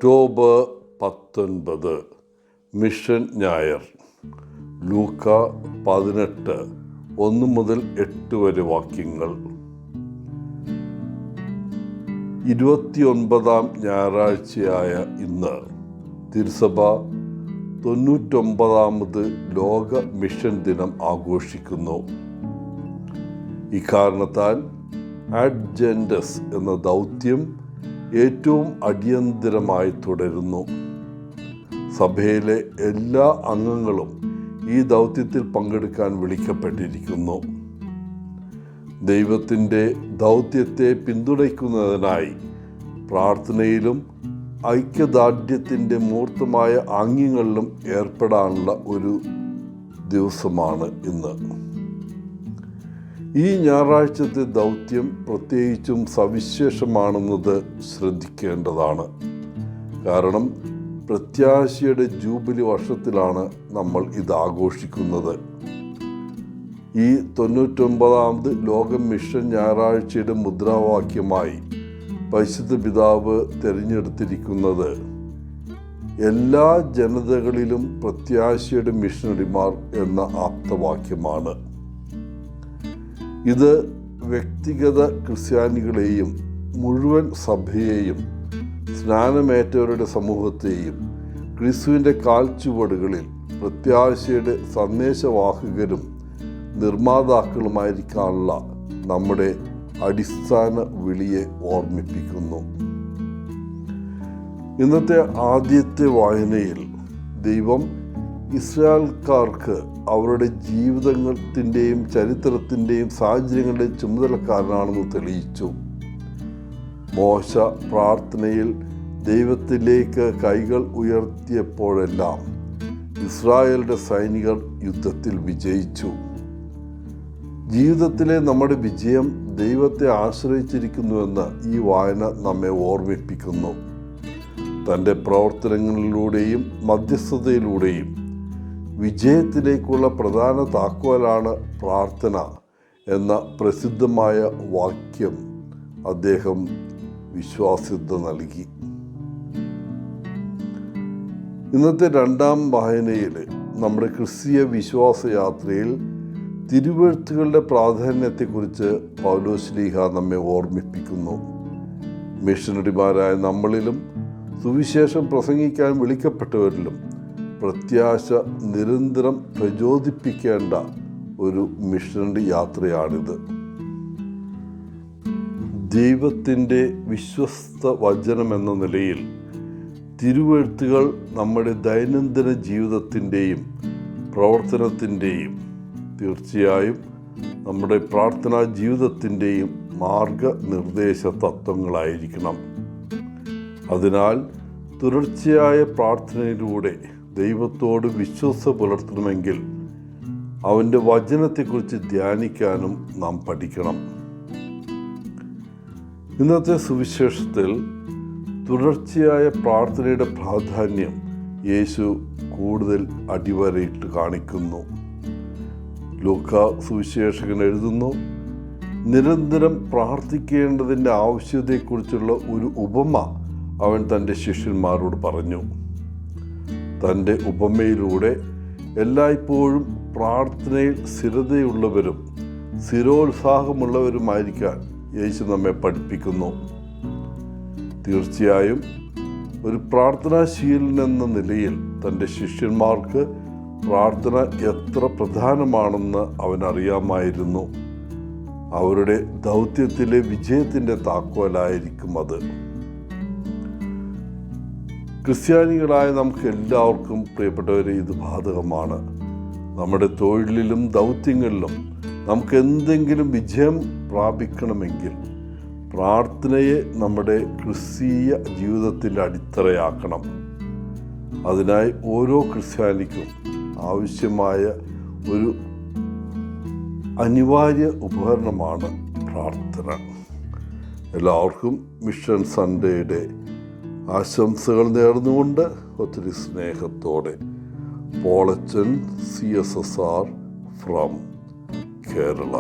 October 19 mission ഞായർ. ലൂക്ക 18 1 മുതൽ 8 വരെ വാക്യങ്ങൾ. 29ാം ഞായറാഴ്ചയായ ഇന്ന് തിരുസഭ 99ാമത് ലോക മിഷൻ ദിനം ആഘോഷിക്കുന്നു. ഇക്കാരണത്താൽ അഡ്ജൻഡസ് എന്ന ദൗത്യം ഏറ്റവും അടിയന്തരമായി തുടരുന്നു. സഭയിലെ എല്ലാ അംഗങ്ങളും ഈ ദൗത്യത്തിൽ പങ്കെടുക്കാൻ വിളിക്കപ്പെട്ടിരിക്കുന്നു. ദൈവത്തിൻ്റെ ദൗത്യത്തെ പിന്തുണയ്ക്കുന്നതിനായി പ്രാർത്ഥനയിലും ഐക്യദാർഢ്യത്തിൻ്റെ മൂർത്തമായ ആംഗ്യങ്ങളിലും ഏർപ്പെടാനുള്ള ഒരു ദിവസമാണ് ഇന്ന്. ഈ ഞായറാഴ്ചത്തെ ദൗത്യം പ്രത്യേകിച്ചും സവിശേഷമാണെന്നത് ശ്രദ്ധിക്കേണ്ടതാണ്. കാരണം പ്രത്യാശയുടെ ജൂബിലി വർഷത്തിലാണ് നമ്മൾ ഇത് ആഘോഷിക്കുന്നത്. ഈ 99ാമത് ലോക മിഷൻ ഞായറാഴ്ചയുടെ മുദ്രാവാക്യമായി പരിശുദ്ധ പിതാവ് തിരഞ്ഞെടുത്തിരിക്കുന്നത് എല്ലാ ജനതകളിലും പ്രത്യാശയുടെ മിഷണറിമാർ എന്ന ആപ്തവാക്യമാണ്. ഇത് വ്യക്തിഗത ക്രിസ്ത്യാനികളെയും മുഴുവൻ സഭയെയും സ്നാനമേറ്റവരുടെ സമൂഹത്തെയും ക്രിസ്തുവിൻ്റെ കാൽച്ചുവടുകളിൽ പ്രത്യാശയുടെ സന്ദേശവാഹകരും നിർമ്മാതാക്കളുമായിരിക്കാനുള്ള നമ്മുടെ അടിസ്ഥാന വിളിയെ ഓർമ്മിപ്പിക്കുന്നു. ഇന്നത്തെ ആദ്യത്തെ വായനയിൽ ദൈവം ഇസ്രായേൽക്കാർക്ക് അവരുടെ ജീവിതത്തിൻ്റെയും ചരിത്രത്തിൻ്റെയും സാഹചര്യങ്ങളുടെയും ചുമതലക്കാരനാണെന്ന് തെളിയിച്ചു. മോശ പ്രാർത്ഥനയിൽ ദൈവത്തിലേക്ക് കൈകൾ ഉയർത്തിയപ്പോഴെല്ലാം ഇസ്രായേലിൻ്റെ സൈനികർ യുദ്ധത്തിൽ വിജയിച്ചു. ജീവിതത്തിലെ നമ്മുടെ വിജയം ദൈവത്തെ ആശ്രയിച്ചിരിക്കുന്നുവെന്ന് ഈ വായന നമ്മെ ഓർമ്മിപ്പിക്കുന്നു. തൻ്റെ പ്രവർത്തനങ്ങളിലൂടെയും മധ്യസ്ഥതയിലൂടെയും വിജയത്തിലേക്കുള്ള പ്രധാന താക്കോലാണ് പ്രാർത്ഥന എന്ന പ്രസിദ്ധമായ വാക്യം അദ്ദേഹം വിശ്വാസ്യത നൽകി. ഇന്നത്തെ രണ്ടാം വായനയിൽ നമ്മുടെ ക്രിസ്തീയ വിശ്വാസയാത്രയിൽ തിരുവെഴുത്തുകളുടെ പ്രാധാന്യത്തെക്കുറിച്ച് പൗലോസ്ലീഹ നമ്മെ ഓർമ്മിപ്പിക്കുന്നു. മിഷണറിമാരായ നമ്മളിലും സുവിശേഷം പ്രസംഗിക്കാൻ വിളിക്കപ്പെട്ടവരിലും പ്രത്യാശ നിരന്തരം പ്രചോദിപ്പിക്കേണ്ട ഒരു മിഷണറി യാത്രയാണിത്. ദൈവത്തിൻ്റെ വിശ്വസ്ത വചനം എന്ന നിലയിൽ തിരുവെഴുത്തുകൾ നമ്മുടെ ദൈനംദിന ജീവിതത്തിൻ്റെയും പ്രവർത്തനത്തിൻ്റെയും തീർച്ചയായും നമ്മുടെ പ്രാർത്ഥനാ ജീവിതത്തിൻ്റെയും മാർഗനിർദ്ദേശ തത്വങ്ങളായിരിക്കണം. അതിനാൽ തുടർച്ചയായ പ്രാർത്ഥനയിലൂടെ ദൈവത്തോട് വിശ്വാസം പുലർത്തണമെങ്കിൽ അവൻ്റെ വചനത്തെക്കുറിച്ച് ധ്യാനിക്കാനും നാം പഠിക്കണം. ഇന്നത്തെ സുവിശേഷത്തിൽ തുടർച്ചയായ പ്രാർത്ഥനയുടെ പ്രാധാന്യം യേശു കൂടുതൽ അടിവരയിട്ട് കാണിക്കുന്നു. ലൂക്ക സുവിശേഷകൻ എഴുതുന്നു, നിരന്തരം പ്രാർത്ഥിക്കേണ്ടതിൻ്റെ ആവശ്യതയെക്കുറിച്ചുള്ള ഒരു ഉപമ അവൻ തൻ്റെ ശിഷ്യന്മാരോട് പറഞ്ഞു. തൻ്റെ ഉപമയിലൂടെ എല്ലായ്പ്പോഴും പ്രാർത്ഥനയിൽ സ്ഥിരതയുള്ളവരും സ്ഥിരോത്സാഹമുള്ളവരുമായിരിക്കാൻ യേശു നമ്മെ പഠിപ്പിക്കുന്നു. തീർച്ചയായും ഒരു പ്രാർത്ഥനാശീലൻ എന്ന നിലയിൽ തൻ്റെ ശിഷ്യന്മാർക്ക് പ്രാർത്ഥന എത്ര പ്രധാനമാണെന്ന് അവനറിയാമായിരുന്നു. അവരുടെ ദൗത്യത്തിലെ വിജയത്തിൻ്റെ താക്കോലായിരിക്കും അത്. ക്രിസ്ത്യാനികളായ നമുക്ക് എല്ലാവർക്കും പ്രിയപ്പെട്ടവരെ ഇത് ബാധകമാണ്. നമ്മുടെ തൊഴിലിലും ദൗത്യങ്ങളിലും നമുക്ക് എന്തെങ്കിലും വിജയം പ്രാപിക്കണമെങ്കിൽ പ്രാർത്ഥനയെ നമ്മുടെ ക്രിസ്തീയ ജീവിതത്തിൻ്റെ അടിത്തറയാക്കണം. അതിനായി ഓരോ ക്രിസ്ത്യാനിക്കും ആവശ്യമായ ഒരു അനിവാര്യ ഉപകരണമാണ് പ്രാർത്ഥന. എല്ലാവർക്കും മിഷൻ സൺഡേയുടെ ആശംസകൾ നേർന്നുകൊണ്ട് ഒത്തിരി സ്നേഹത്തോടെ പോളച്ചൻ CSSR ഫ്രം കേരള.